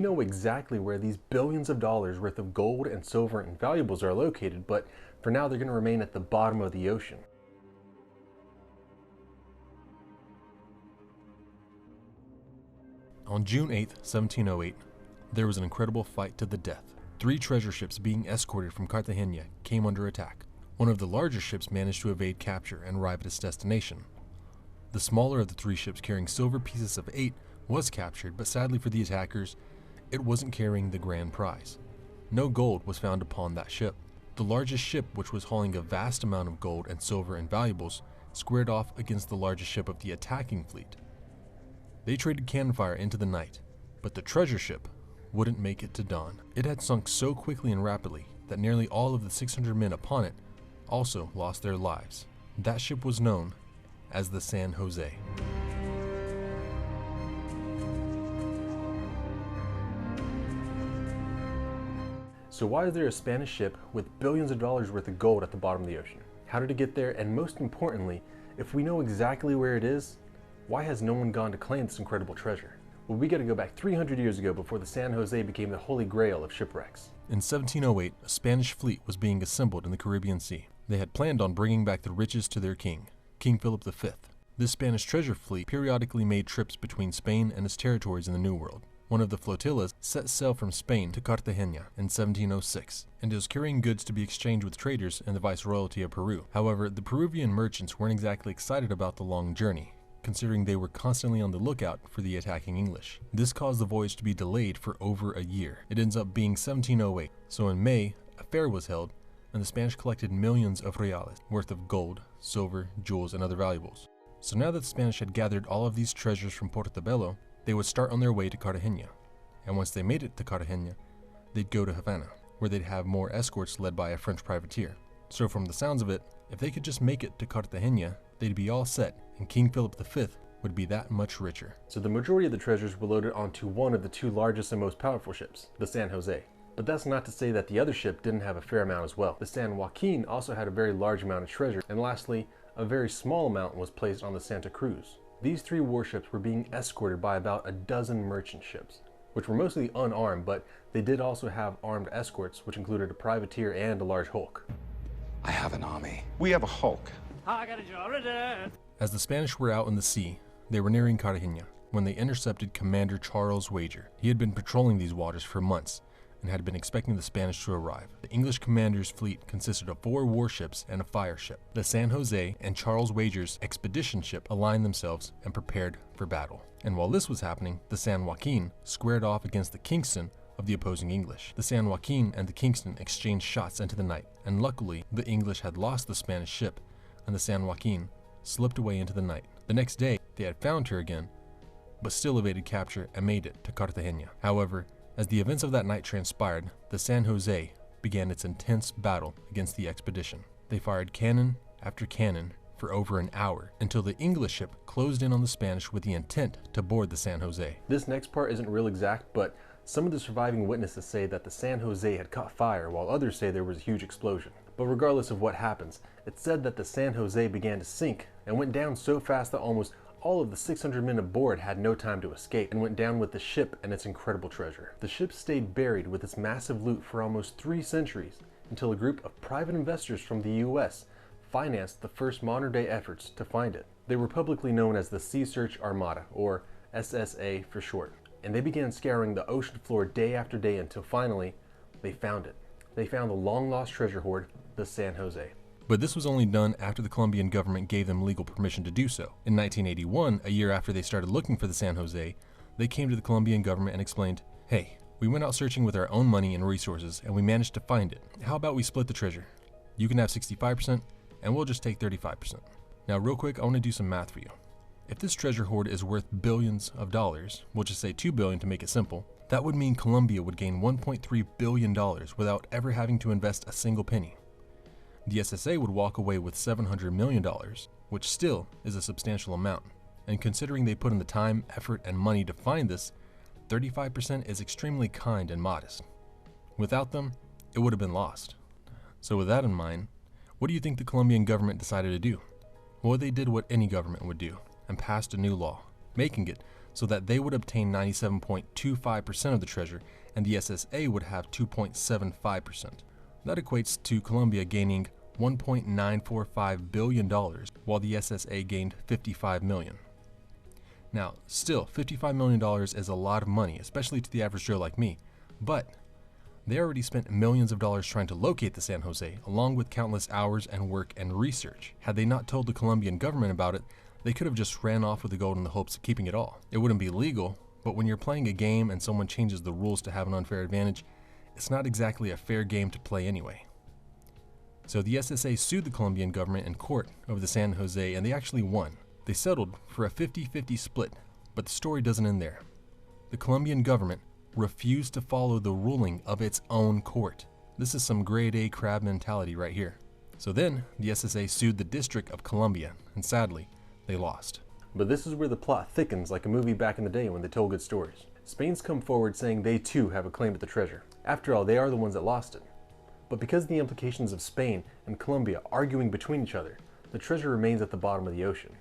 We know exactly where these billions of dollars worth of gold and silver and valuables are located, but for now they're going to remain at the bottom of the ocean. On June 8, 1708, there was an incredible fight to the death. 3 treasure ships being escorted from Cartagena came under attack. One of the larger ships managed to evade capture and arrive at its destination. The smaller of the 3 ships, carrying silver pieces of 8, was captured, but sadly for the attackers, it wasn't carrying the grand prize. No gold was found upon that ship. The largest ship, which was hauling a vast amount of gold and silver and valuables, squared off against the largest ship of the attacking fleet. They traded cannon fire into the night, but the treasure ship wouldn't make it to dawn. It had sunk so quickly and rapidly that nearly all of the 600 men upon it also lost their lives. That ship was known as the San Jose. So why is there a Spanish ship with billions of dollars worth of gold at the bottom of the ocean? How did it get there? And most importantly, if we know exactly where it is, why has no one gone to claim this incredible treasure? Well, we gotta go back 300 years ago before the San Jose became the holy grail of shipwrecks. In 1708, a Spanish fleet was being assembled in the Caribbean Sea. They had planned on bringing back the riches to their king, King Philip V. This Spanish treasure fleet periodically made trips between Spain and its territories in the New World. One of the flotillas set sail from Spain to Cartagena in 1706, and it was carrying goods to be exchanged with traders and the Viceroyalty of Peru. However, the Peruvian merchants weren't exactly excited about the long journey, considering they were constantly on the lookout for the attacking English. This caused the voyage to be delayed for over a year. It ends up being 1708, so in May, a fair was held, and the Spanish collected millions of reales worth of gold, silver, jewels, and other valuables. So now that the Spanish had gathered all of these treasures from Portobello, they would start on their way to Cartagena, and once they made it to Cartagena, they'd go to Havana, where they'd have more escorts led by a French privateer. So from the sounds of it, if they could just make it to Cartagena, they'd be all set, and King Philip V would be that much richer. So the majority of the treasures were loaded onto one of the 2 largest and most powerful ships, the San Jose. But that's not to say that the other ship didn't have a fair amount as well. The San Joaquin also had a very large amount of treasure, and lastly, a very small amount was placed on the Santa Cruz. These 3 warships were being escorted by about a dozen merchant ships, which were mostly unarmed, but they did also have armed escorts, which included a privateer and a large hulk. I have an army. We have a hulk. I got a job to do. As the Spanish were out in the sea, they were nearing Cartagena when they intercepted Commander Charles Wager. He had been patrolling these waters for months and had been expecting the Spanish to arrive. The English commander's fleet consisted of 4 warships and a fire ship. The San Jose and Charles Wager's expedition ship aligned themselves and prepared for battle. And while this was happening, the San Joaquin squared off against the Kingston of the opposing English. The San Joaquin and the Kingston exchanged shots into the night, and luckily the English had lost the Spanish ship, and the San Joaquin slipped away into the night. The next day, they had found her again, but still evaded capture and made it to Cartagena. However, as the events of that night transpired, the San Jose began its intense battle against the expedition. They fired cannon after cannon for over an hour until the English ship closed in on the Spanish with the intent to board the San Jose. This next part isn't real exact, but some of the surviving witnesses say that the San Jose had caught fire, while others say there was a huge explosion. But regardless of what happens, it's said that the San Jose began to sink and went down so fast that almost all of the 600 men aboard had no time to escape and went down with the ship and its incredible treasure. The ship stayed buried with its massive loot for almost 3 centuries until a group of private investors from the US financed the first modern day efforts to find it. They were publicly known as the Sea Search Armada, or SSA for short, and they began scouring the ocean floor day after day until finally they found it. They found the long lost treasure hoard, the San Jose. But this was only done after the Colombian government gave them legal permission to do so. In 1981, a year after they started looking for the San Jose, they came to the Colombian government and explained, "Hey, we went out searching with our own money and resources and we managed to find it. How about we split the treasure? You can have 65% and we'll just take 35%. Now real quick, I want to do some math for you. If this treasure hoard is worth billions of dollars, we'll just say 2 billion to make it simple, that would mean Colombia would gain $1.3 billion without ever having to invest a single penny. The SSA would walk away with $700 million, which still is a substantial amount. And considering they put in the time, effort, and money to find this, 35% is extremely kind and modest. Without them, it would have been lost. So with that in mind, what do you think the Colombian government decided to do? Well, they did what any government would do and passed a new law, making it so that they would obtain 97.25% of the treasure and the SSA would have 2.75%. That equates to Colombia gaining $1.945 billion, while the SSA gained $55 million. Now, still, $55 million is a lot of money, especially to the average Joe like me, but they already spent millions of dollars trying to locate the San Jose, along with countless hours and work and research. Had they not told the Colombian government about it, they could have just ran off with the gold in the hopes of keeping it all. It wouldn't be legal, but when you're playing a game and someone changes the rules to have an unfair advantage, it's not exactly a fair game to play anyway. So the SSA sued the Colombian government in court over the San Jose, and they actually won. They settled for a 50-50 split, but the story doesn't end there. The Colombian government refused to follow the ruling of its own court. This is some grade A crab mentality right here. So then, the SSA sued the District of Columbia, and sadly, they lost. But this is where the plot thickens like a movie back in the day when they told good stories. Spain's come forward saying they too have a claim to the treasure. After all, they are the ones that lost it. But because of the implications of Spain and Colombia arguing between each other, the treasure remains at the bottom of the ocean.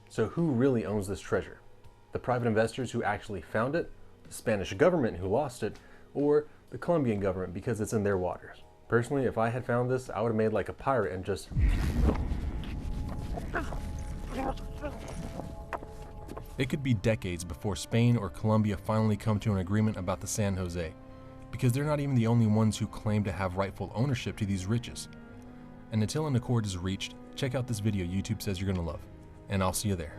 So who really owns this treasure? The private investors who actually found it, the Spanish government who lost it, or the Colombian government because it's in their waters? Personally, if I had found this, I would have made like a pirate and just... It could be decades before Spain or Colombia finally come to an agreement about the San Jose, because they're not even the only ones who claim to have rightful ownership to these riches. And until an accord is reached, check out this video YouTube says you're gonna love, and I'll see you there.